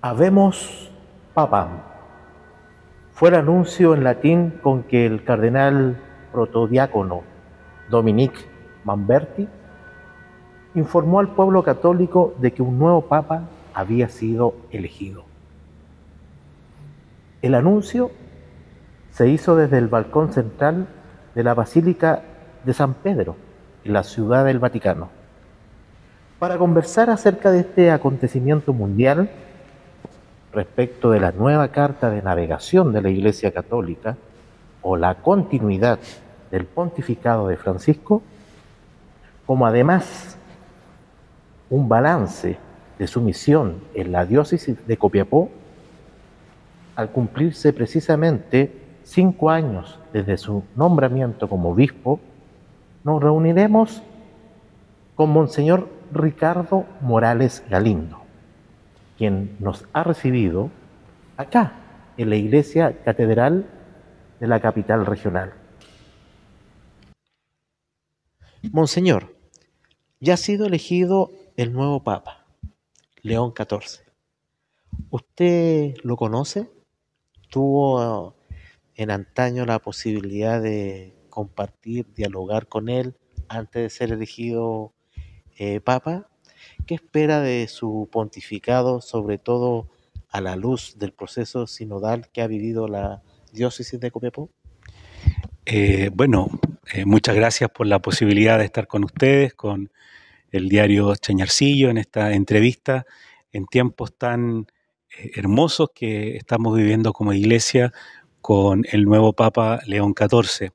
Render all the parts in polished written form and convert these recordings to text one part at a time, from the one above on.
Habemos papam. Fue el anuncio en latín con que el cardenal protodiácono Dominique Mamberti informó al pueblo católico de que un nuevo papa había sido elegido. El anuncio se hizo desde el balcón central de la Basílica de San Pedro, en la Ciudad del Vaticano. Para conversar acerca de este acontecimiento mundial, respecto de la nueva carta de navegación de la Iglesia Católica o la continuidad del pontificado de Francisco, como además un balance de su misión en la diócesis de Copiapó, al cumplirse precisamente 5 años desde su nombramiento como obispo, nos reuniremos con Monseñor Ricardo Morales Galindo, quien nos ha recibido acá, en la Iglesia Catedral de la capital regional. Monseñor, ya ha sido elegido el nuevo Papa, León XIV. ¿Usted lo conoce? ¿Tuvo en antaño la posibilidad de compartir, dialogar con él antes de ser elegido Papa? ¿Qué espera de su pontificado, sobre todo a la luz del proceso sinodal que ha vivido la diócesis de Copiapó? Muchas gracias por la posibilidad de estar con ustedes, con el diario Chañarcillo, en esta entrevista, en tiempos tan hermosos que estamos viviendo como iglesia con el nuevo Papa León XIV.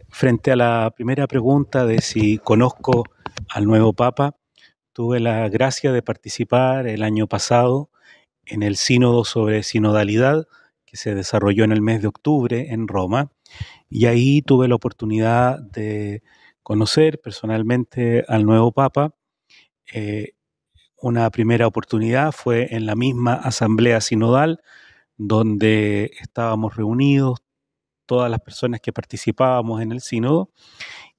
Frente a la primera pregunta de si conozco al nuevo Papa, tuve la gracia de participar el año pasado en el sínodo sobre sinodalidad que se desarrolló en el mes de octubre en Roma, y ahí tuve la oportunidad de conocer personalmente al nuevo Papa. Una primera oportunidad fue en la misma asamblea sinodal, donde estábamos reunidos todas las personas que participábamos en el sínodo,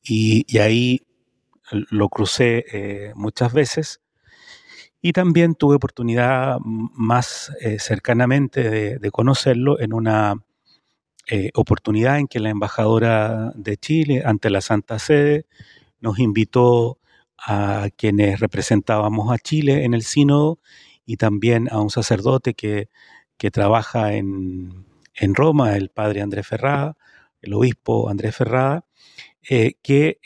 y ahí lo crucé muchas veces. Y también tuve oportunidad más cercanamente de conocerlo en una oportunidad en que la embajadora de Chile ante la Santa Sede nos invitó a quienes representábamos a Chile en el sínodo y también a un sacerdote que trabaja en Roma, el padre Andrés Ferrada, el obispo Andrés Ferrada, que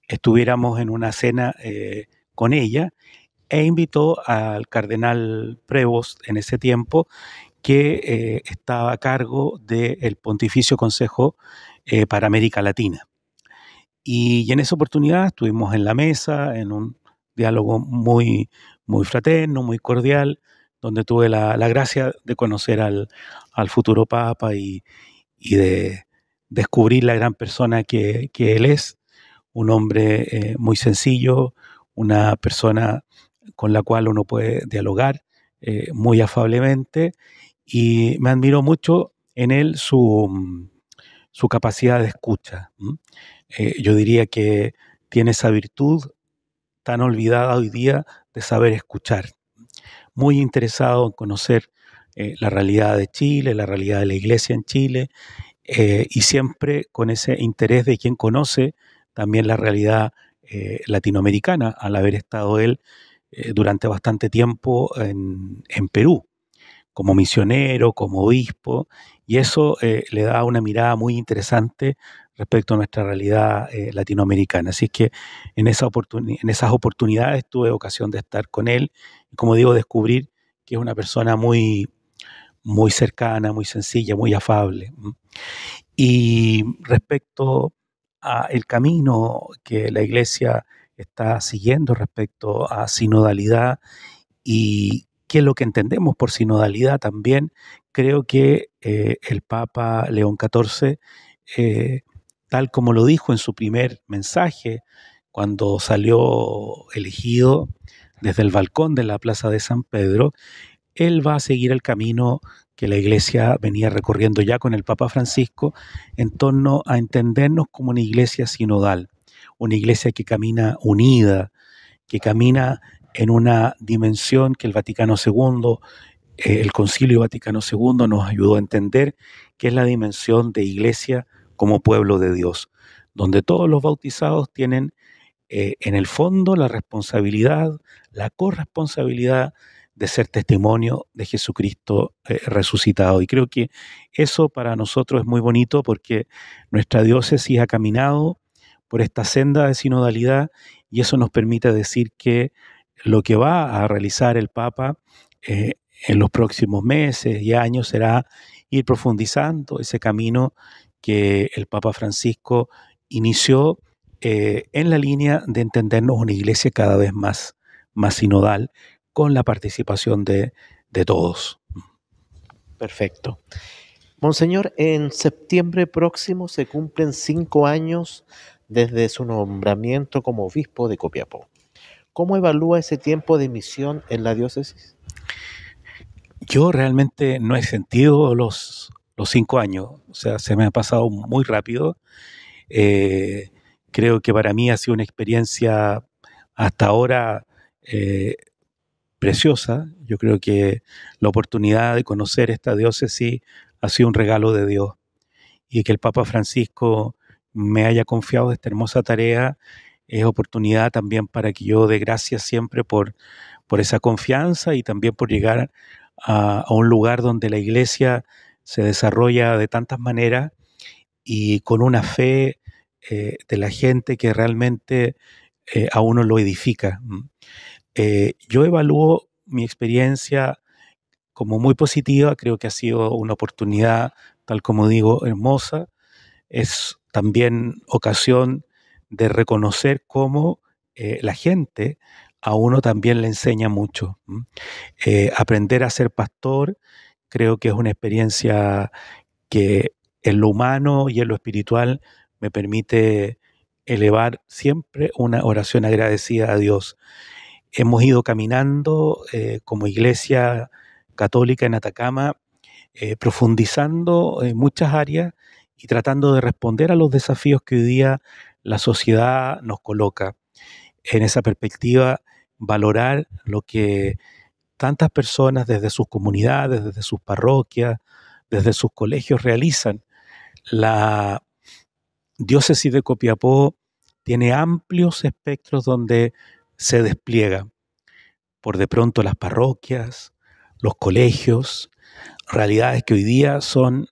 estuviéramos en una cena con ella, e invitó al cardenal Prevost en ese tiempo, que estaba a cargo del Pontificio Consejo para América Latina. Y en esa oportunidad estuvimos en la mesa, en un diálogo muy, muy fraterno, muy cordial, donde tuve la gracia de conocer al futuro Papa y de descubrir la gran persona que él es, un hombre muy sencillo, una persona con la cual uno puede dialogar muy afablemente, y me admiró mucho en él su capacidad de escucha. Yo diría que tiene esa virtud tan olvidada hoy día de saber escuchar. Muy interesado en conocer la realidad de Chile, la realidad de la iglesia en Chile, y siempre con ese interés de quien conoce también la realidad latinoamericana, al haber estado él durante bastante tiempo en Perú, como misionero, como obispo, y eso le da una mirada muy interesante respecto a nuestra realidad latinoamericana. Así que en esas oportunidades tuve ocasión de estar con él y, como digo, descubrir que es una persona muy, muy cercana, muy sencilla, muy afable. Y respecto al camino que la Iglesia está siguiendo respecto a sinodalidad y qué es lo que entendemos por sinodalidad también, creo que el Papa León XIV, tal como lo dijo en su primer mensaje, cuando salió elegido desde el balcón de la Plaza de San Pedro, él va a seguir el camino que la Iglesia venía recorriendo ya con el Papa Francisco, en torno a entendernos como una iglesia sinodal, una iglesia que camina unida, que camina en una dimensión que el Vaticano II, el Concilio Vaticano II nos ayudó a entender, que es la dimensión de iglesia como pueblo de Dios, donde todos los bautizados tienen en el fondo la responsabilidad, la corresponsabilidad de ser testimonio de Jesucristo resucitado. Y creo que eso para nosotros es muy bonito porque nuestra diócesis ha caminado por esta senda de sinodalidad y eso nos permite decir que lo que va a realizar el Papa en los próximos meses y años será ir profundizando ese camino que el Papa Francisco inició en la línea de entendernos una iglesia cada vez más sinodal, con la participación de todos. Perfecto. Monseñor, en septiembre próximo se cumplen 5 años desde su nombramiento como obispo de Copiapó. ¿Cómo evalúa ese tiempo de misión en la diócesis? Yo realmente no he sentido los 5 años, o sea, se me ha pasado muy rápido. Creo que para mí ha sido una experiencia hasta ahora preciosa. Yo creo que la oportunidad de conocer esta diócesis ha sido un regalo de Dios y que el Papa Francisco me haya confiado esta hermosa tarea es oportunidad también para que yo dé gracias siempre por esa confianza y también por llegar a un lugar donde la iglesia se desarrolla de tantas maneras y con una fe de la gente que realmente a uno lo edifica. Yo evalúo mi experiencia como muy positiva, creo que ha sido una oportunidad, tal como digo, hermosa. Es también ocasión de reconocer cómo la gente a uno también le enseña mucho. Aprender a ser pastor creo que es una experiencia que en lo humano y en lo espiritual me permite elevar siempre una oración agradecida a Dios. Hemos ido caminando como iglesia católica en Atacama, profundizando en muchas áreas y tratando de responder a los desafíos que hoy día la sociedad nos coloca. En esa perspectiva, valorar lo que tantas personas desde sus comunidades, desde sus parroquias, desde sus colegios realizan. La diócesis de Copiapó tiene amplios espectros donde se despliega. Por de pronto las parroquias, los colegios, realidades que hoy día son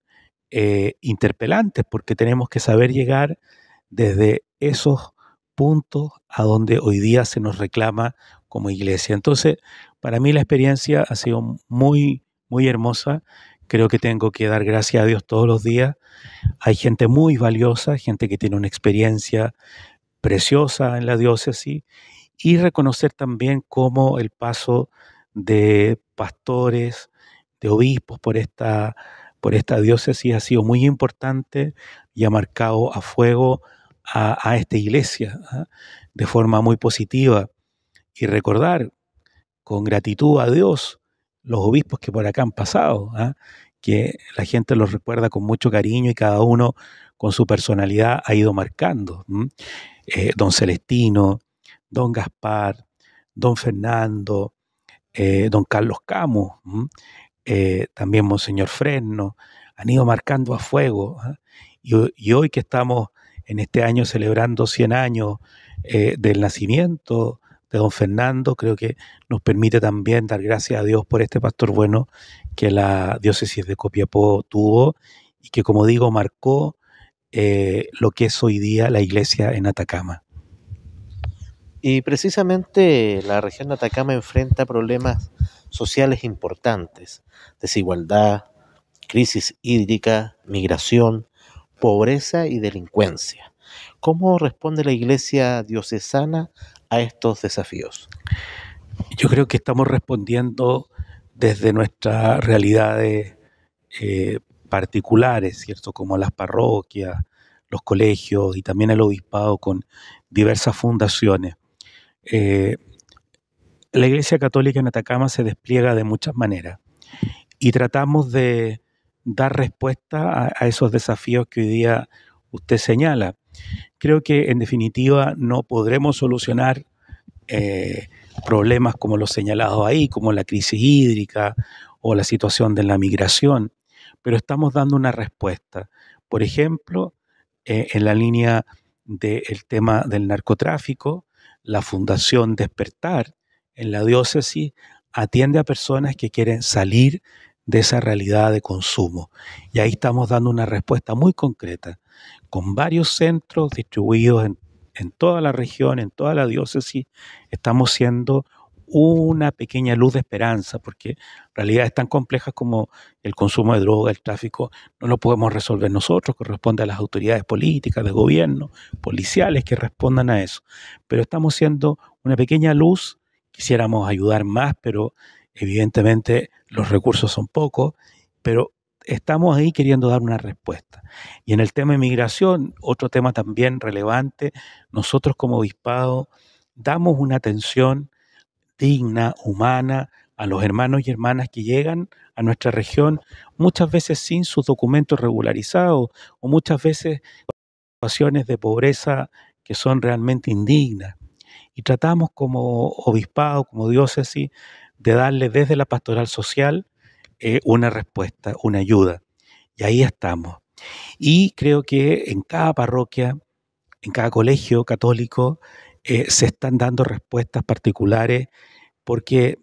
interpelantes porque tenemos que saber llegar desde esos puntos a donde hoy día se nos reclama como iglesia. Entonces, para mí la experiencia ha sido muy hermosa. Creo que tengo que dar gracias a Dios todos los días. Hay gente muy valiosa, gente que tiene una experiencia preciosa en la diócesis y reconocer también cómo el paso de pastores, de obispos por esta diócesis ha sido muy importante y ha marcado a fuego a esta iglesia de forma muy positiva. Y recordar con gratitud a Dios los obispos que por acá han pasado, que la gente los recuerda con mucho cariño y cada uno con su personalidad ha ido marcando. Don Celestino, don Gaspar, don Fernando, don Carlos Camus, también Monseñor Fresno, han ido marcando a fuego. Y hoy que estamos en este año celebrando 100 años del nacimiento de don Fernando, creo que nos permite también dar gracias a Dios por este pastor bueno que la diócesis de Copiapó tuvo y que, como digo, marcó lo que es hoy día la iglesia en Atacama. Y precisamente la región de Atacama enfrenta problemas sociales importantes: desigualdad, crisis hídrica, migración, pobreza y delincuencia. ¿Cómo responde la Iglesia diocesana a estos desafíos? Yo creo que estamos respondiendo desde nuestras realidades particulares, ¿cierto? Como las parroquias, los colegios y también el obispado con diversas fundaciones. La Iglesia Católica en Atacama se despliega de muchas maneras y tratamos de dar respuesta a esos desafíos que hoy día usted señala. Creo que en definitiva no podremos solucionar problemas como los señalados ahí, como la crisis hídrica o la situación de la migración, pero estamos dando una respuesta. Por ejemplo, en la línea del tema del narcotráfico, la Fundación Despertar en la diócesis atiende a personas que quieren salir de esa realidad de consumo. Y ahí estamos dando una respuesta muy concreta, con varios centros distribuidos en toda la región, en toda la diócesis. Estamos siendo una pequeña luz de esperanza, porque realidades tan complejas como el consumo de droga, el tráfico, no lo podemos resolver nosotros, corresponde a las autoridades políticas, de gobierno, policiales que respondan a eso. Pero estamos siendo una pequeña luz, quisiéramos ayudar más, pero evidentemente los recursos son pocos, pero estamos ahí queriendo dar una respuesta. Y en el tema de migración, otro tema también relevante, nosotros como obispado damos una atención digna, humana, a los hermanos y hermanas que llegan a nuestra región, muchas veces sin sus documentos regularizados o muchas veces situaciones de pobreza que son realmente indignas. Y tratamos como obispado, como diócesis, de darle desde la pastoral social una respuesta, una ayuda. Y ahí estamos. Y creo que en cada parroquia, en cada colegio católico, se están dando respuestas particulares porque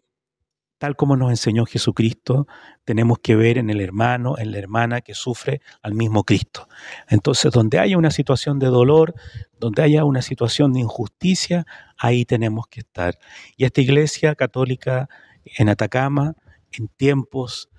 tal como nos enseñó Jesucristo, tenemos que ver en el hermano, en la hermana que sufre al mismo Cristo. Entonces, donde haya una situación de dolor, donde haya una situación de injusticia, ahí tenemos que estar. Y esta iglesia católica en Atacama, en tiempos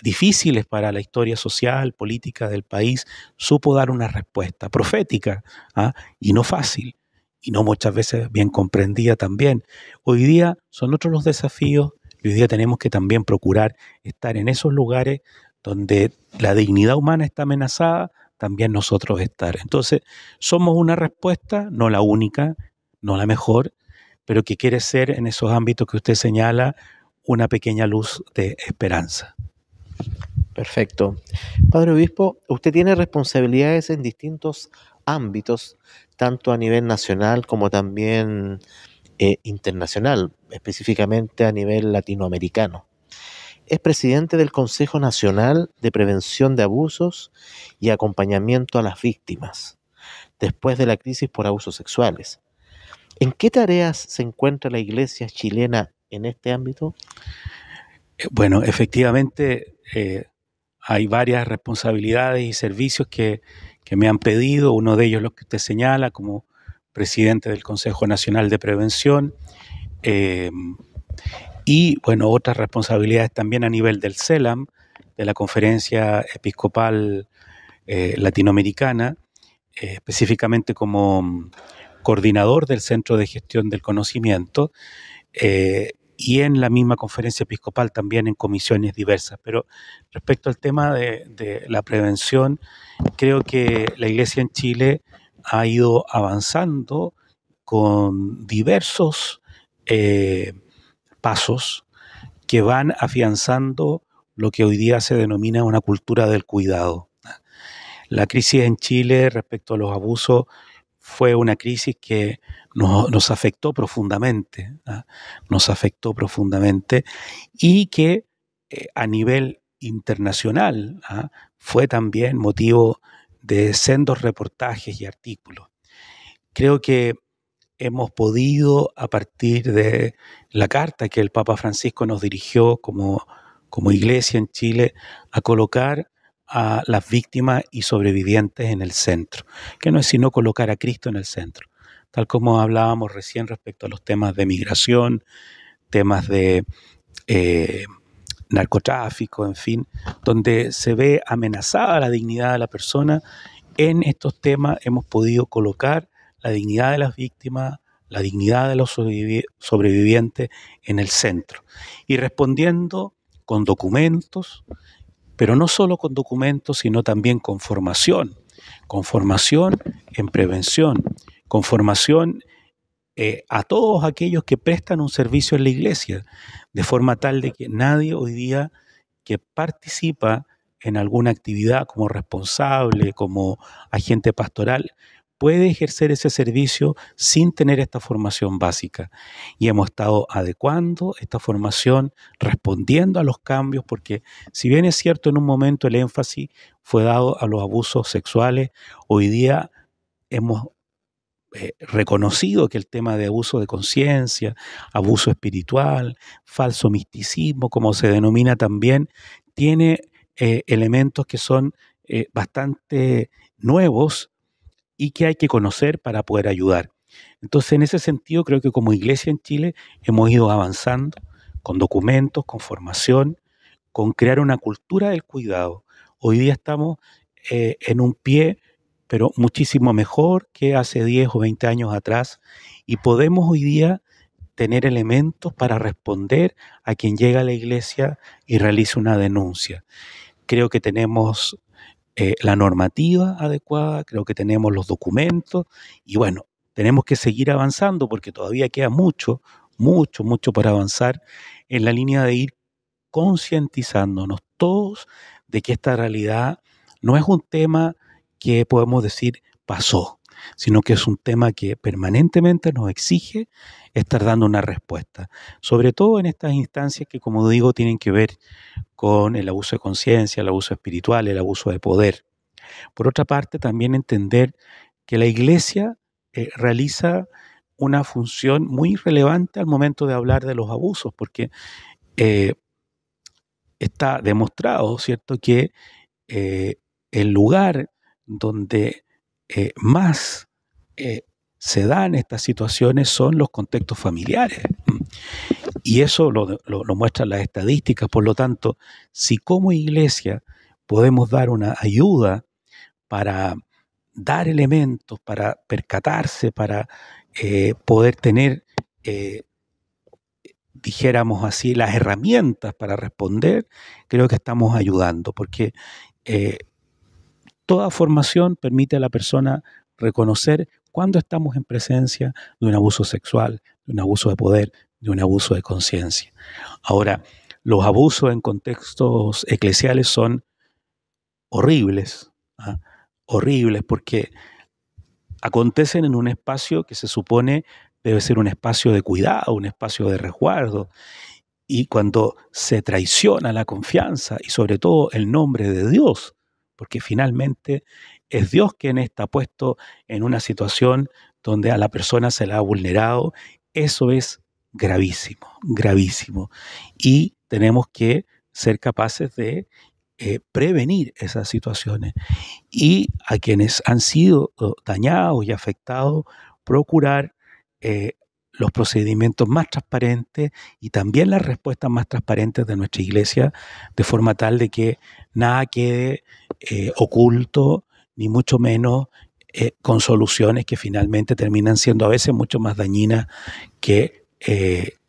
difíciles para la historia social, política del país, supo dar una respuesta profética, ¿ah? Y no fácil, y no muchas veces bien comprendida también. Hoy día son otros los desafíos. Hoy día tenemos que también procurar estar en esos lugares donde la dignidad humana está amenazada, también nosotros estar. Entonces, somos una respuesta, no la única, no la mejor, pero que quiere ser en esos ámbitos que usted señala una pequeña luz de esperanza. Perfecto. Padre Obispo, usted tiene responsabilidades en distintos ámbitos, tanto a nivel nacional como también internacional, específicamente a nivel latinoamericano. Es presidente del Consejo Nacional de Prevención de Abusos y Acompañamiento a las Víctimas, después de la crisis por abusos sexuales. ¿En qué tareas se encuentra la Iglesia chilena en este ámbito? Bueno, efectivamente hay varias responsabilidades y servicios que me han pedido, uno de ellos lo que usted señala como presidente del Consejo Nacional de Prevención, y bueno, otras responsabilidades también a nivel del CELAM, de la Conferencia Episcopal Latinoamericana, específicamente como coordinador del Centro de Gestión del Conocimiento, y en la misma conferencia episcopal también en comisiones diversas. Pero respecto al tema de la prevención, creo que la Iglesia en Chile ha ido avanzando con diversos pasos que van afianzando lo que hoy día se denomina una cultura del cuidado. La crisis en Chile respecto a los abusos fue una crisis que nos afectó profundamente, nos afectó profundamente y que a nivel internacional fue también motivo de sendos reportajes y artículos. Creo que hemos podido, a partir de la carta que el Papa Francisco nos dirigió como iglesia en Chile, a colocar a las víctimas y sobrevivientes en el centro, que no es sino colocar a Cristo en el centro, tal como hablábamos recién respecto a los temas de migración, temas de narcotráfico, en fin, donde se ve amenazada la dignidad de la persona. En estos temas hemos podido colocar la dignidad de las víctimas, la dignidad de los sobrevivientes en el centro y respondiendo con documentos, pero no solo con documentos, sino también con formación en prevención, con formación a todos aquellos que prestan un servicio en la iglesia, de forma tal de que nadie hoy día que participa en alguna actividad como responsable, como agente pastoral, puede ejercer ese servicio sin tener esta formación básica. Y hemos estado adecuando esta formación, respondiendo a los cambios, porque si bien es cierto en un momento el énfasis fue dado a los abusos sexuales, hoy día hemos reconocido que el tema de abuso de conciencia, abuso espiritual, falso misticismo, como se denomina también, tiene elementos que son bastante nuevos y que hay que conocer para poder ayudar. Entonces, en ese sentido, creo que como iglesia en Chile hemos ido avanzando con documentos, con formación, con crear una cultura del cuidado. Hoy día estamos en un pie, pero muchísimo mejor que hace 10 o 20 años atrás, y podemos hoy día tener elementos para responder a quien llega a la iglesia y realiza una denuncia. Creo que tenemos la normativa adecuada, creo que tenemos los documentos y bueno, tenemos que seguir avanzando porque todavía queda mucho, mucho, mucho por avanzar en la línea de ir concientizándonos todos de que esta realidad no es un tema que podemos decir pasó, sino que es un tema que permanentemente nos exige estar dando una respuesta, sobre todo en estas instancias que, como digo, tienen que ver con el abuso de conciencia, el abuso espiritual, el abuso de poder. Por otra parte, también entender que la Iglesia realiza una función muy relevante al momento de hablar de los abusos, porque eh, está demostrado, ¿cierto?, que el lugar donde más se dan estas situaciones son los contextos familiares. Y eso lo muestran las estadísticas. Por lo tanto, si como iglesia podemos dar una ayuda para dar elementos, para percatarse, para poder tener, dijéramos así, las herramientas para responder, creo que estamos ayudando, porque toda formación permite a la persona reconocer cuando estamos en presencia de un abuso sexual, de un abuso de poder, de un abuso de conciencia. Ahora, los abusos en contextos eclesiales son horribles, ¿ah? Horribles porque acontecen en un espacio que se supone debe ser un espacio de cuidado, un espacio de resguardo. Y cuando se traiciona la confianza y sobre todo el nombre de Dios, porque finalmente es Dios quien está puesto en una situación donde a la persona se la ha vulnerado, eso es gravísimo, gravísimo. Y tenemos que ser capaces de prevenir esas situaciones. Y a quienes han sido dañados y afectados, procurar los procedimientos más transparentes y también las respuestas más transparentes de nuestra iglesia, de forma tal de que nada quede oculto, ni mucho menos con soluciones que finalmente terminan siendo a veces mucho más dañinas que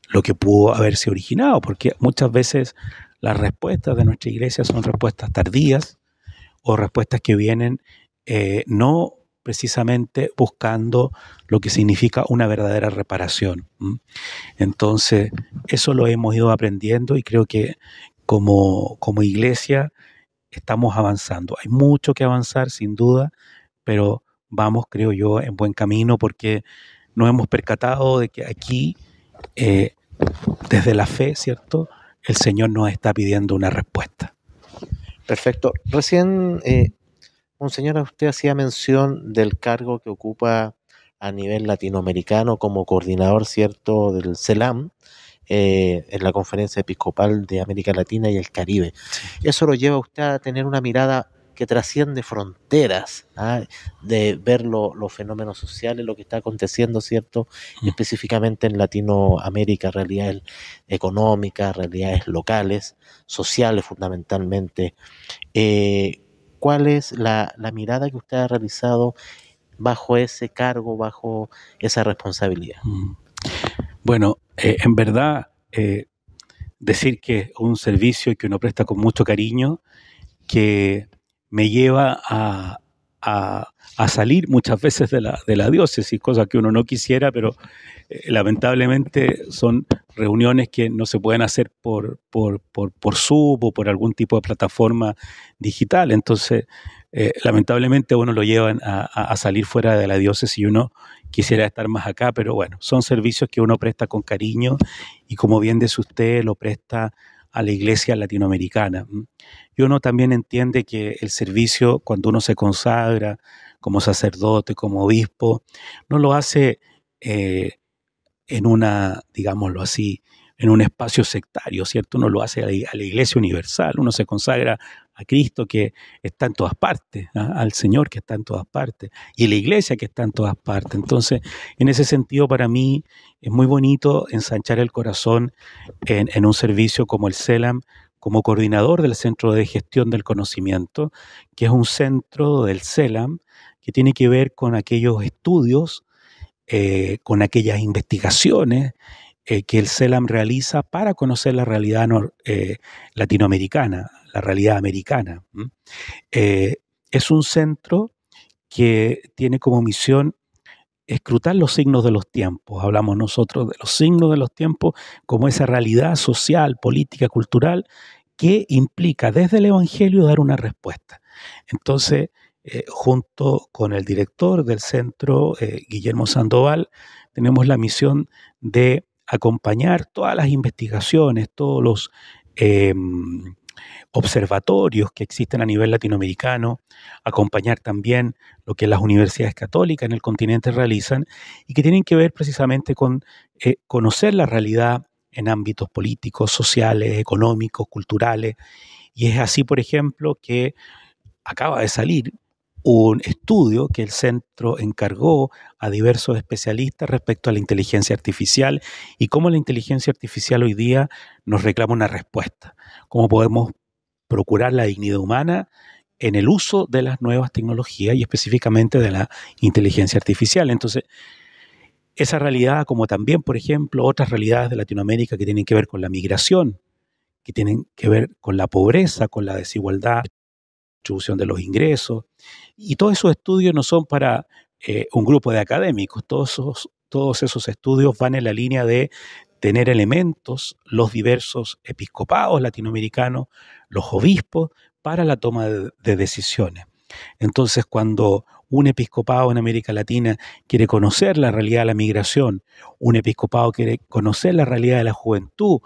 lo que pudo haberse originado, porque muchas veces las respuestas de nuestra iglesia son respuestas tardías o respuestas que vienen no precisamente buscando lo que significa una verdadera reparación. Entonces, eso lo hemos ido aprendiendo y creo que como iglesia estamos avanzando. Hay mucho que avanzar, sin duda, pero vamos, creo yo, en buen camino porque nos hemos percatado de que aquí, desde la fe, ¿cierto?, el Señor nos está pidiendo una respuesta. Perfecto. Recién, monseñora, usted hacía mención del cargo que ocupa a nivel latinoamericano como coordinador, ¿cierto?, del CELAM, en la Conferencia Episcopal de América Latina y el Caribe. Eso lo lleva a usted a tener una mirada que trasciende fronteras, ¿ah?, de ver los fenómenos sociales, lo que está aconteciendo, ¿cierto?, específicamente en Latinoamérica, realidades económicas, realidades locales, sociales fundamentalmente. ¿Cuál es la mirada que usted ha realizado bajo ese cargo, bajo esa responsabilidad? Bueno, en verdad, decir que es un servicio que uno presta con mucho cariño, que me lleva a salir muchas veces de la diócesis, cosa que uno no quisiera, pero lamentablemente son reuniones que no se pueden hacer por Zoom o por algún tipo de plataforma digital. Entonces, lamentablemente a uno lo llevan a salir fuera de la diócesis y uno quisiera estar más acá, pero bueno, son servicios que uno presta con cariño y como bien dice usted, lo presta a la iglesia latinoamericana. Y uno también entiende que el servicio, cuando uno se consagra como sacerdote, como obispo, no lo hace en una, digámoslo así, en un espacio sectario, ¿cierto? Uno lo hace a la Iglesia Universal, uno se consagra a Cristo que está en todas partes, ¿ah? Al Señor que está en todas partes, y la Iglesia que está en todas partes. Entonces, en ese sentido, para mí es muy bonito ensanchar el corazón en un servicio como el CELAM, como coordinador del Centro de Gestión del Conocimiento, que es un centro del CELAM que tiene que ver con aquellos estudios, con aquellas investigaciones que el CELAM realiza para conocer la realidad latinoamericana, la realidad americana. Es un centro que tiene como misión escrutar los signos de los tiempos. Hablamos nosotros de los signos de los tiempos como esa realidad social, política, cultural, que implica desde el Evangelio dar una respuesta. Entonces, junto con el director del centro, Guillermo Sandoval, tenemos la misión de acompañar todas las investigaciones, todos los observatorios que existen a nivel latinoamericano, acompañar también lo que las universidades católicas en el continente realizan y que tienen que ver precisamente con conocer la realidad en ámbitos políticos, sociales, económicos, culturales. Y es así, por ejemplo, que acaba de salir un estudio que el centro encargó a diversos especialistas respecto a la inteligencia artificial y cómo la inteligencia artificial hoy día nos reclama una respuesta. Cómo podemos procurar la dignidad humana en el uso de las nuevas tecnologías y específicamente de la inteligencia artificial. Entonces, esa realidad, como también, por ejemplo, otras realidades de Latinoamérica que tienen que ver con la migración, que tienen que ver con la pobreza, con la desigualdad, distribución de los ingresos, y todos esos estudios no son para un grupo de académicos, todos esos estudios van en la línea de tener elementos, los diversos episcopados latinoamericanos, los obispos, para la toma de decisiones. Entonces, cuando un episcopado en América Latina quiere conocer la realidad de la migración, un episcopado quiere conocer la realidad de la juventud,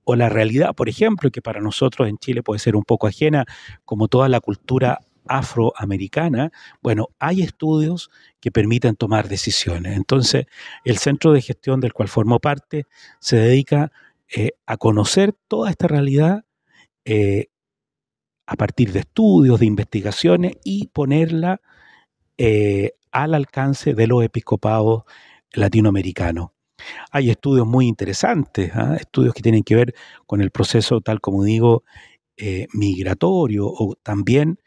o la realidad, por ejemplo, que para nosotros en Chile puede ser un poco ajena, como toda la cultura afroamericana, bueno, hay estudios que permiten tomar decisiones. Entonces, el centro de gestión del cual formo parte se dedica a conocer toda esta realidad a partir de estudios, de investigaciones y ponerla al alcance de los episcopados latinoamericanos. Hay estudios muy interesantes, ¿eh? Estudios que tienen que ver con el proceso, tal como digo, migratorio, o también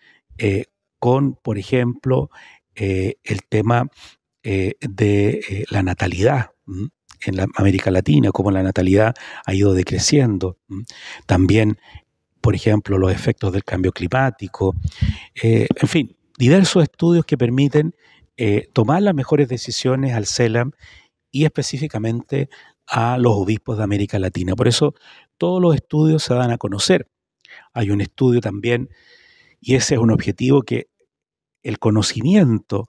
con, por ejemplo, el tema de la natalidad en la América Latina, cómo la natalidad ha ido decreciendo. También, por ejemplo, los efectos del cambio climático. En fin, diversos estudios que permiten tomar las mejores decisiones al CELAM y específicamente a los obispos de América Latina. Por eso todos los estudios se dan a conocer. Hay un estudio también, y ese es un objetivo, que el conocimiento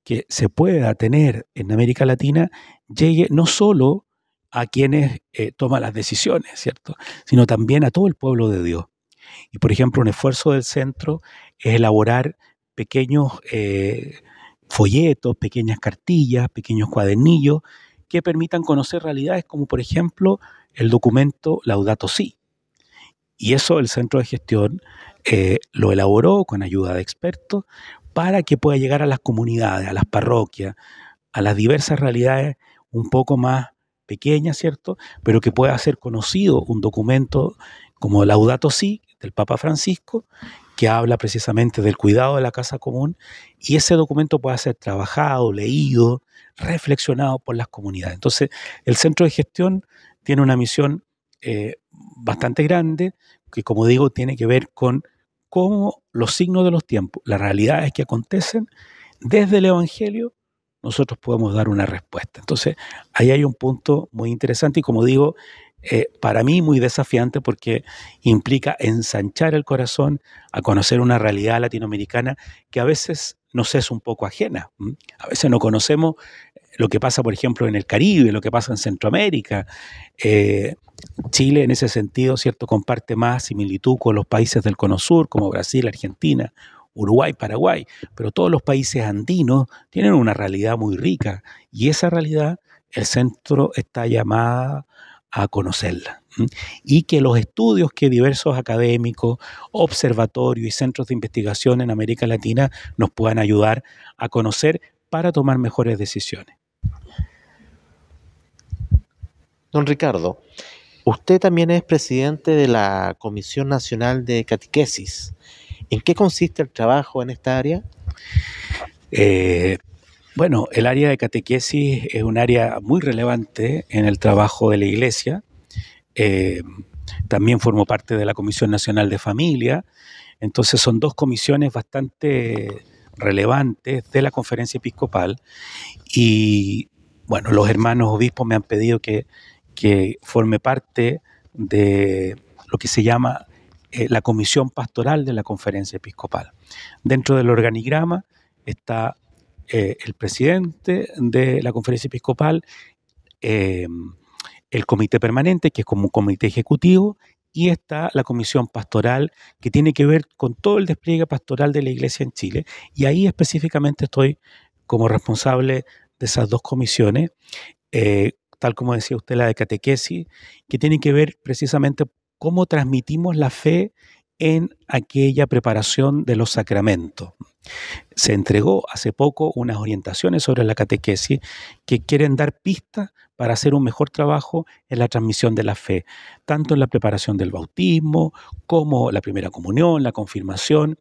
que se pueda tener en América Latina llegue no solo a quienes toman las decisiones, ¿cierto?, sino también a todo el pueblo de Dios. Y, por ejemplo, un esfuerzo del centro es elaborar pequeños folletos, pequeñas cartillas, pequeños cuadernillos que permitan conocer realidades como, por ejemplo, el documento Laudato Si. Y eso el centro de gestión lo elaboró con ayuda de expertos para que pueda llegar a las comunidades, a las parroquias, a las diversas realidades un poco más pequeñas, ¿cierto?, pero que pueda ser conocido un documento como Laudato Si del Papa Francisco, que habla precisamente del cuidado de la casa común, y ese documento pueda ser trabajado, leído, reflexionado por las comunidades. Entonces, el centro de gestión tiene una misión bastante grande, que, como digo, tiene que ver con cómo los signos de los tiempos, las realidades que acontecen, desde el Evangelio, nosotros podemos dar una respuesta. Entonces, ahí hay un punto muy interesante y, como digo, para mí muy desafiante porque implica ensanchar el corazón a conocer una realidad latinoamericana que a veces nos es un poco ajena. A veces no conocemos lo que pasa, por ejemplo, en el Caribe, lo que pasa en Centroamérica. Chile, en ese sentido, ¿cierto?, comparte más similitud con los países del Cono Sur, como Brasil, Argentina, Uruguay, Paraguay, pero todos los países andinos tienen una realidad muy rica y esa realidad el centro está llamado a conocerla. Y que los estudios que diversos académicos, observatorios y centros de investigación en América Latina nos puedan ayudar a conocer para tomar mejores decisiones. Don Ricardo, usted también es presidente de la Comisión Nacional de Catequesis. ¿En qué consiste el trabajo en esta área? Bueno, el área de catequesis es un área muy relevante en el trabajo de la Iglesia. También formo parte de la Comisión Nacional de Familia. Entonces son dos comisiones bastante relevantes de la Conferencia Episcopal. Y bueno, los hermanos obispos me han pedido que forme parte de lo que se llama la Comisión Pastoral de la Conferencia Episcopal. Dentro del organigrama está el presidente de la Conferencia Episcopal, el comité permanente, que es como un comité ejecutivo, y está la comisión pastoral, que tiene que ver con todo el despliegue pastoral de la Iglesia en Chile. Y ahí específicamente estoy como responsable de esas dos comisiones, tal como decía usted, la de catequesis, que tiene que ver precisamente cómo transmitimos la fe en aquella preparación de los sacramentos. Se entregó hace poco unas orientaciones sobre la catequesis que quieren dar pistas para hacer un mejor trabajo en la transmisión de la fe, tanto en la preparación del bautismo como la primera comunión, la confirmación,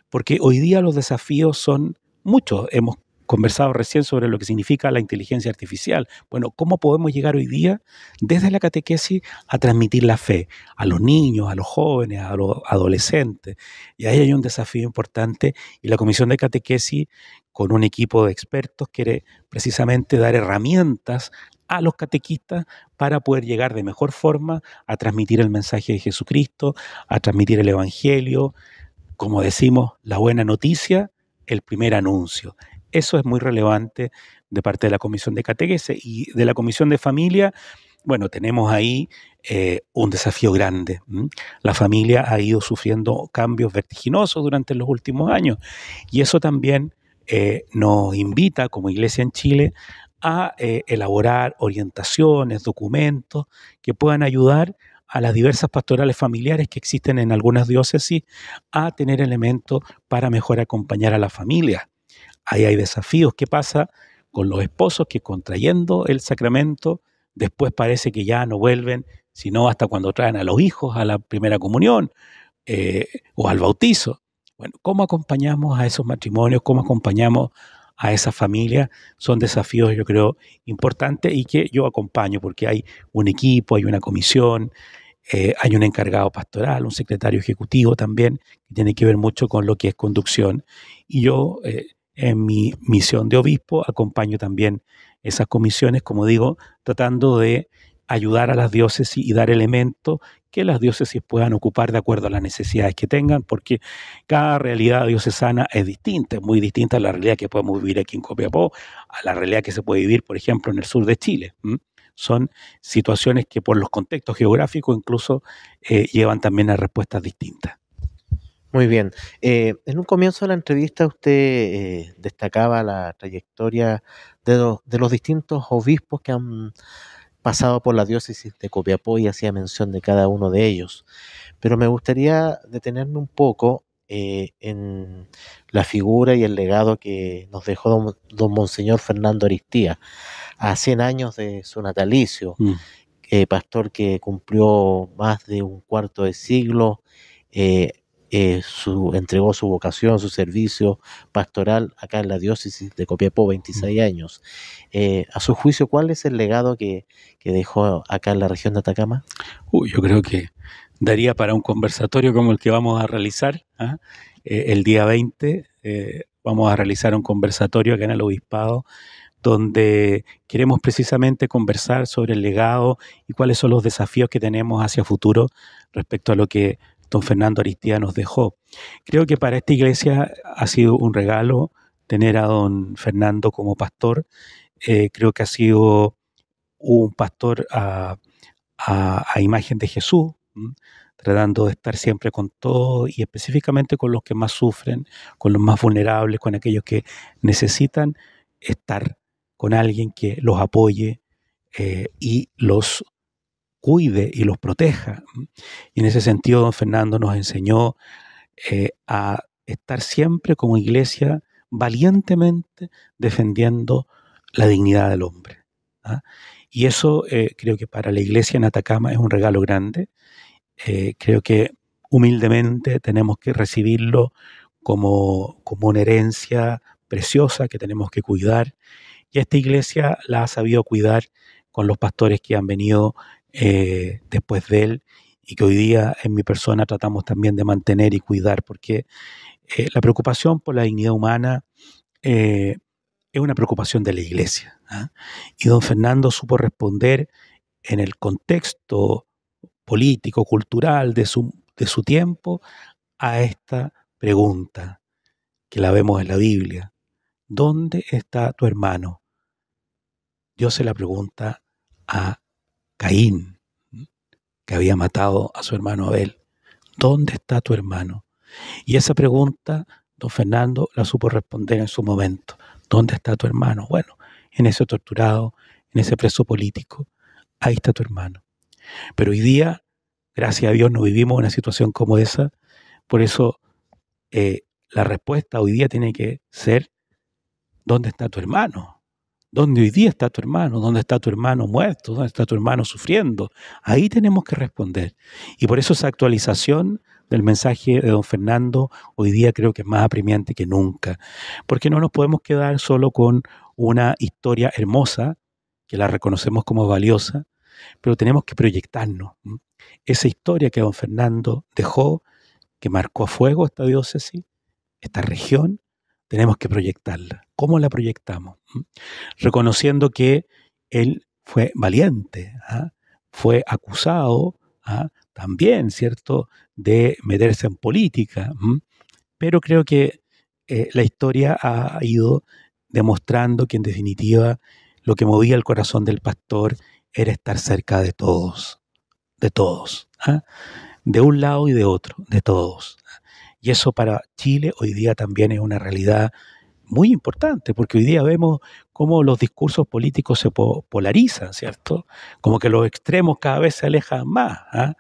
porque hoy día los desafíos son muchos. Hemos conversado recién sobre lo que significa la inteligencia artificial. Bueno, ¿cómo podemos llegar hoy día desde la catequesis a transmitir la fe a los niños, a los jóvenes, a los adolescentes? Y ahí hay un desafío importante y la Comisión de Catequesis, con un equipo de expertos, quiere precisamente dar herramientas a los catequistas para poder llegar de mejor forma a transmitir el mensaje de Jesucristo, a transmitir el Evangelio, como decimos, la buena noticia, el primer anuncio. Eso es muy relevante de parte de la Comisión de Catequesis y de la Comisión de Familia. Bueno, tenemos ahí un desafío grande. La familia ha ido sufriendo cambios vertiginosos durante los últimos años y eso también nos invita como Iglesia en Chile a elaborar orientaciones, documentos que puedan ayudar a las diversas pastorales familiares que existen en algunas diócesis a tener elementos para mejor acompañar a la familia. Ahí hay desafíos. ¿Qué pasa con los esposos que contrayendo el sacramento después parece que ya no vuelven, sino hasta cuando traen a los hijos a la primera comunión o al bautizo? Bueno, ¿cómo acompañamos a esos matrimonios? ¿Cómo acompañamos a esas familias? Son desafíos, yo creo, importantes y que yo acompaño porque hay un equipo, hay una comisión, hay un encargado pastoral, un secretario ejecutivo también, que tiene que ver mucho con lo que es conducción. Y yo, en mi misión de obispo, acompaño también esas comisiones, como digo, tratando de ayudar a las diócesis y dar elementos que las diócesis puedan ocupar de acuerdo a las necesidades que tengan, porque cada realidad diocesana es distinta, es muy distinta a la realidad que podemos vivir aquí en Copiapó, a la realidad que se puede vivir, por ejemplo, en el sur de Chile. Son situaciones que por los contextos geográficos incluso llevan también a respuestas distintas. Muy bien. En un comienzo de la entrevista usted destacaba la trayectoria de los distintos obispos que han pasado por la diócesis de Copiapó y hacía mención de cada uno de ellos. Pero me gustaría detenerme un poco en la figura y el legado que nos dejó don Monseñor Fernando Aristía a 100 años de su natalicio, pastor que cumplió más de un cuarto de siglo, entregó su vocación, su servicio pastoral acá en la diócesis de Copiapó, 26 años. A su juicio, ¿cuál es el legado que dejó acá en la región de Atacama? Yo creo que daría para un conversatorio como el que vamos a realizar. El día 20 vamos a realizar un conversatorio acá en el Obispado donde queremos precisamente conversar sobre el legado y cuáles son los desafíos que tenemos hacia futuro respecto a lo que don Fernando Aristía nos dejó. Creo que para esta iglesia ha sido un regalo tener a don Fernando como pastor. Creo que ha sido un pastor a imagen de Jesús, tratando de estar siempre con todos y específicamente con los que más sufren, con los más vulnerables, con aquellos que necesitan estar con alguien que los apoye y los cuide y los proteja. Y en ese sentido, don Fernando nos enseñó a estar siempre como iglesia valientemente defendiendo la dignidad del hombre. ¿Ah? Y eso creo que para la iglesia en Atacama es un regalo grande. Creo que humildemente tenemos que recibirlo como una herencia preciosa que tenemos que cuidar. Y esta iglesia la ha sabido cuidar con los pastores que han venido después de él y que hoy día en mi persona tratamos también de mantener y cuidar, porque la preocupación por la dignidad humana es una preocupación de la iglesia. ¿Ah? Y don Fernando supo responder en el contexto político, cultural de su tiempo a esta pregunta que la vemos en la Biblia. ¿Dónde está tu hermano? Dios se la pregunta a Caín, que había matado a su hermano Abel. ¿Dónde está tu hermano? Y esa pregunta, don Fernando la supo responder en su momento. ¿Dónde está tu hermano? Bueno, en ese torturado, en ese preso político, ahí está tu hermano. Pero hoy día, gracias a Dios, no vivimos una situación como esa. Por eso la respuesta hoy día tiene que ser: ¿dónde está tu hermano? ¿Dónde hoy día está tu hermano? ¿Dónde está tu hermano muerto? ¿Dónde está tu hermano sufriendo? Ahí tenemos que responder. Y por eso esa actualización del mensaje de don Fernando hoy día creo que es más apremiante que nunca. Porque no nos podemos quedar solo con una historia hermosa, que la reconocemos como valiosa, pero tenemos que proyectarnos. Esa historia que don Fernando dejó, que marcó a fuego esta diócesis, esta región, tenemos que proyectarla. ¿Cómo la proyectamos? Reconociendo que él fue valiente, ¿ah? Fue acusado, ¿ah? También, ¿cierto?, de meterse en política, pero creo que la historia ha ido demostrando que en definitiva lo que movía el corazón del pastor era estar cerca de todos, ¿ah? De un lado y de otro, de todos. Y eso para Chile hoy día también es una realidad muy importante, porque hoy día vemos cómo los discursos políticos se polarizan, ¿cierto? Como que los extremos cada vez se alejan más. ¿Ah?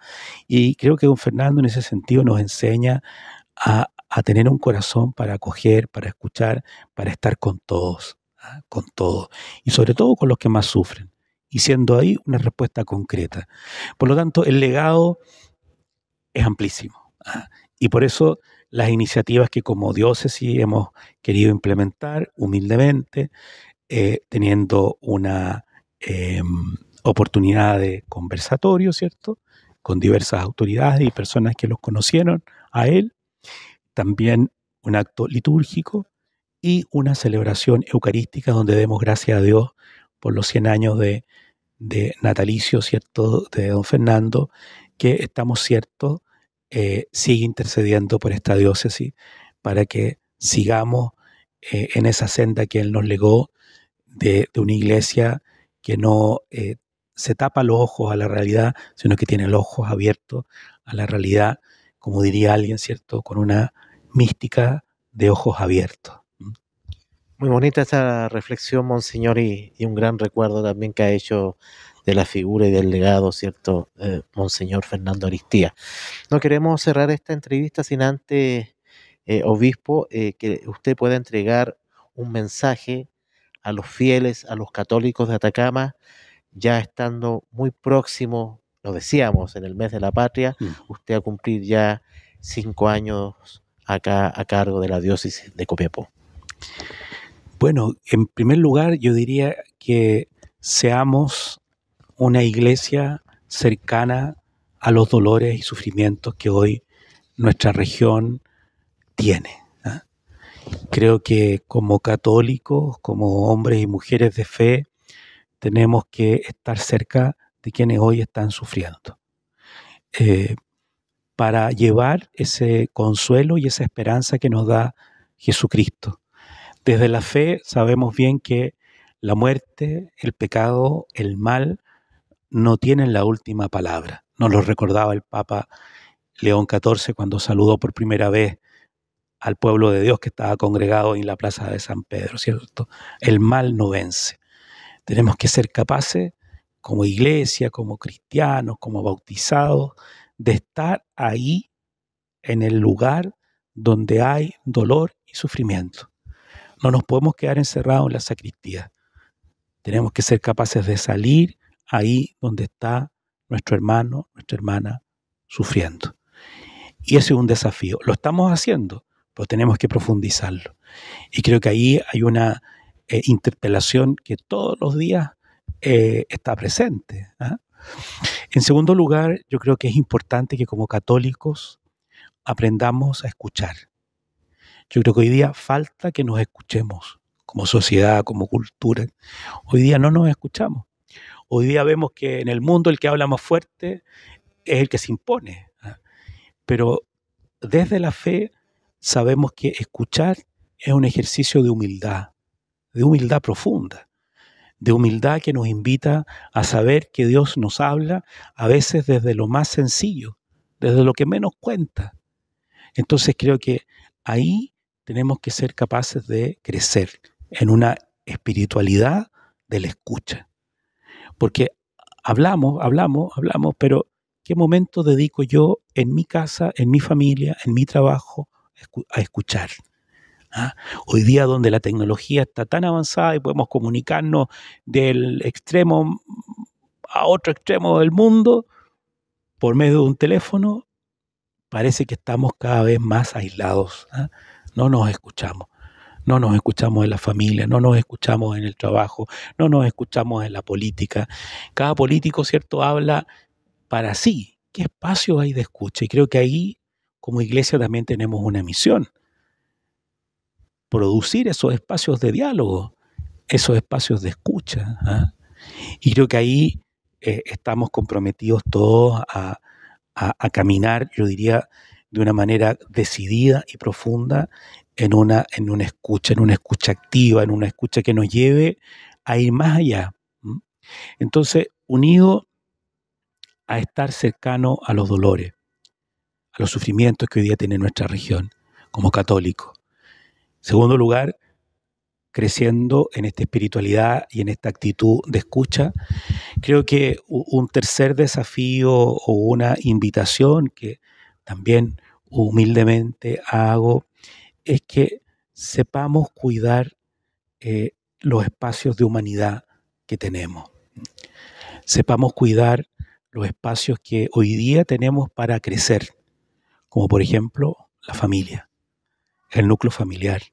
Y creo que don Fernando en ese sentido nos enseña a tener un corazón para acoger, para escuchar, para estar con todos, ¿ah? Con todos. Y sobre todo con los que más sufren. Y siendo ahí una respuesta concreta. Por lo tanto, el legado es amplísimo. ¿Ah? Y por eso las iniciativas que como diócesis hemos querido implementar humildemente, teniendo una oportunidad de conversatorio, ¿cierto?, con diversas autoridades y personas que los conocieron a él, también un acto litúrgico y una celebración eucarística donde demos gracias a Dios por los 100 años de natalicio, ¿cierto?, de don Fernando, que estamos, ¿cierto?, sigue intercediendo por esta diócesis para que sigamos en esa senda que él nos legó de una iglesia que no se tapa los ojos a la realidad, sino que tiene los ojos abiertos a la realidad, como diría alguien, ¿cierto?, con una mística de ojos abiertos. Muy bonita esa reflexión, Monseñor, y un gran recuerdo también que ha hecho de la figura y del legado, ¿cierto?, Monseñor Fernando Aristía. No queremos cerrar esta entrevista sin antes, obispo, que usted pueda entregar un mensaje a los fieles, a los católicos de Atacama, ya estando muy próximo, lo decíamos, en el mes de la patria, usted a cumplir ya 5 años acá a cargo de la diócesis de Copiapó. Bueno, en primer lugar yo diría que seamos una iglesia cercana a los dolores y sufrimientos que hoy nuestra región tiene, ¿ah? Creo que como católicos, como hombres y mujeres de fe, tenemos que estar cerca de quienes hoy están sufriendo, eh, para llevar ese consuelo y esa esperanza que nos da Jesucristo. Desde la fe sabemos bien que la muerte, el pecado, el mal no tienen la última palabra. Nos lo recordaba el Papa León XIV cuando saludó por primera vez al pueblo de Dios que estaba congregado en la plaza de San Pedro, ¿cierto? El mal no vence. Tenemos que ser capaces, como iglesia, como cristianos, como bautizados, de estar ahí en el lugar donde hay dolor y sufrimiento. No nos podemos quedar encerrados en la sacristía. Tenemos que ser capaces de salir ahí donde está nuestro hermano, nuestra hermana sufriendo. Y ese es un desafío. Lo estamos haciendo, pero tenemos que profundizarlo. Y creo que ahí hay una interpelación que todos los días está presente. ¿Ah? En segundo lugar, yo creo que es importante que como católicos aprendamos a escuchar. Yo creo que hoy día falta que nos escuchemos como sociedad, como cultura. Hoy día no nos escuchamos. Hoy día vemos que en el mundo el que habla más fuerte es el que se impone. ¿Ah? Pero desde la fe sabemos que escuchar es un ejercicio de humildad profunda, de humildad que nos invita a saber que Dios nos habla a veces desde lo más sencillo, desde lo que menos cuenta. Entonces creo que ahí tenemos que ser capaces de crecer en una espiritualidad de la escucha. Porque hablamos, pero ¿qué momento dedico yo en mi casa, en mi familia, en mi trabajo a escuchar? ¿Ah? Hoy día donde la tecnología está tan avanzada y podemos comunicarnos del extremo a otro extremo del mundo por medio de un teléfono, parece que estamos cada vez más aislados. ¿Ah? No nos escuchamos. No nos escuchamos en la familia, no nos escuchamos en el trabajo, no nos escuchamos en la política. Cada político, ¿cierto?, habla para sí. ¿Qué espacio hay de escucha? Y creo que ahí, como iglesia, también tenemos una misión. Producir esos espacios de diálogo, esos espacios de escucha. ¿Ah? Y creo que ahí estamos comprometidos todos a caminar, yo diría, de una manera decidida y profunda en una escucha activa, en una escucha que nos lleve a ir más allá. Entonces, unido a estar cercano a los dolores, a los sufrimientos que hoy día tiene nuestra región como católicos. En segundo lugar, creciendo en esta espiritualidad y en esta actitud de escucha, creo que un tercer desafío o una invitación que también humildemente hago es que sepamos cuidar los espacios de humanidad que tenemos. Sepamos cuidar los espacios que hoy día tenemos para crecer, como por ejemplo la familia, el núcleo familiar,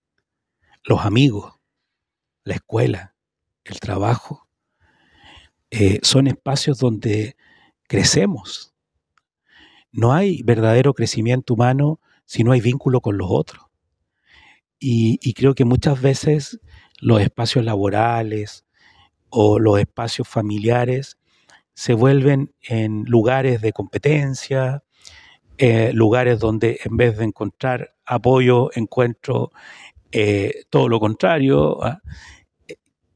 los amigos, la escuela, el trabajo. Son espacios donde crecemos. No hay verdadero crecimiento humano si no hay vínculo con los otros. Y creo que muchas veces los espacios laborales o los espacios familiares se vuelven en lugares de competencia, lugares donde en vez de encontrar apoyo, encuentro todo lo contrario. ¿Ah?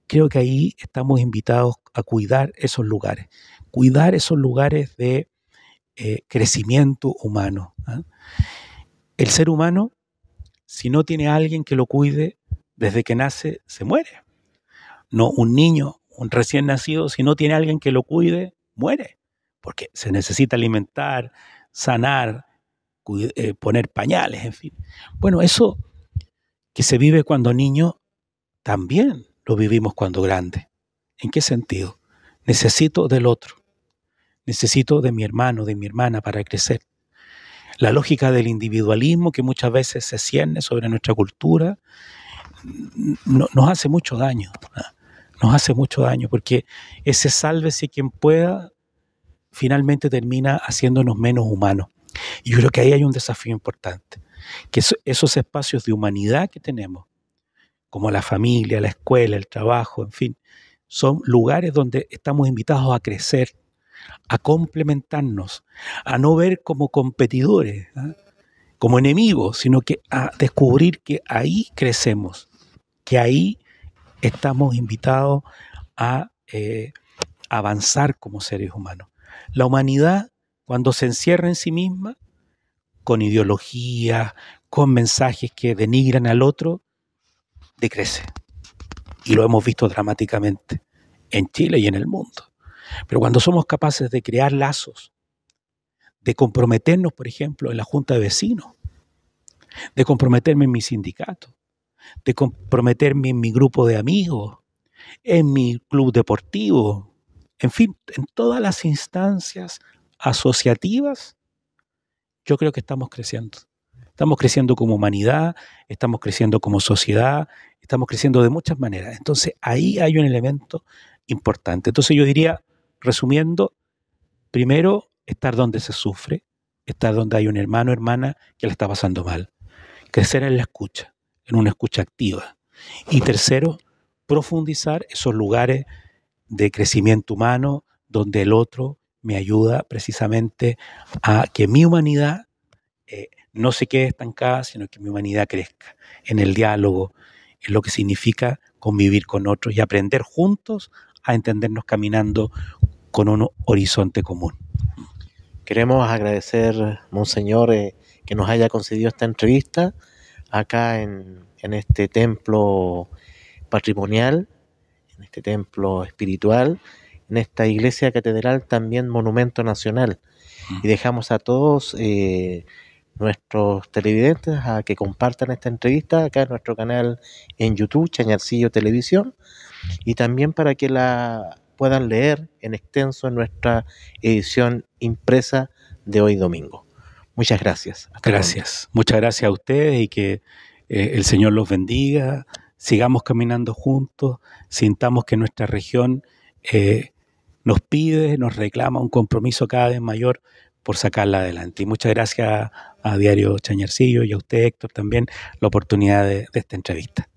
Creo que ahí estamos invitados a cuidar esos lugares de crecimiento humano. ¿Ah? El ser humano, si no tiene a alguien que lo cuide, desde que nace se muere. No, un niño, un recién nacido, si no tiene a alguien que lo cuide, muere, porque se necesita alimentar, sanar, poner pañales, en fin. Bueno, eso que se vive cuando niño, también lo vivimos cuando grande. ¿En qué sentido? Necesito del otro, necesito de mi hermano, de mi hermana para crecer. La lógica del individualismo que muchas veces se cierne sobre nuestra cultura nos hace mucho daño. Nos hace mucho daño porque ese sálvese quien pueda finalmente termina haciéndonos menos humanos. Y yo creo que ahí hay un desafío importante. que esos espacios de humanidad que tenemos, como la familia, la escuela, el trabajo, en fin, son lugares donde estamos invitados a crecer, a complementarnos, a no ver como competidores, ¿eh? Como enemigos, sino que a descubrir que ahí crecemos, que ahí estamos invitados a avanzar como seres humanos. La humanidad, cuando se encierra en sí misma, con ideologías, con mensajes que denigran al otro, decrece. Y lo hemos visto dramáticamente en Chile y en el mundo. Pero cuando somos capaces de crear lazos, de comprometernos, por ejemplo, en la junta de vecinos, de comprometerme en mi sindicato, de comprometerme en mi grupo de amigos, en mi club deportivo, en fin, en todas las instancias asociativas, yo creo que estamos creciendo. Estamos creciendo como humanidad, estamos creciendo como sociedad, estamos creciendo de muchas maneras. Entonces, ahí hay un elemento importante. Entonces, yo diría, resumiendo, primero, estar donde se sufre, estar donde hay un hermano o hermana que la está pasando mal. Crecer en la escucha, en una escucha activa. Y tercero, profundizar esos lugares de crecimiento humano donde el otro me ayuda precisamente a que mi humanidad no se quede estancada, sino que mi humanidad crezca en el diálogo, en lo que significa convivir con otros y aprender juntos a entendernos caminando con un horizonte común. Queremos agradecer, Monseñor, que nos haya concedido esta entrevista acá en este templo patrimonial, en este templo espiritual, en esta iglesia catedral, también monumento nacional. Y dejamos a todos nuestros televidentes a que compartan esta entrevista acá en nuestro canal en YouTube, Chañarcillo Televisión, y también para que la puedan leer en extenso en nuestra edición impresa de hoy domingo. Muchas gracias. Gracias. Muchas gracias a ustedes y que el Señor los bendiga. Sigamos caminando juntos, sintamos que nuestra región nos pide, nos reclama un compromiso cada vez mayor por sacarla adelante. Y muchas gracias a Diario Chañarcillo y a usted, Héctor, también la oportunidad de esta entrevista.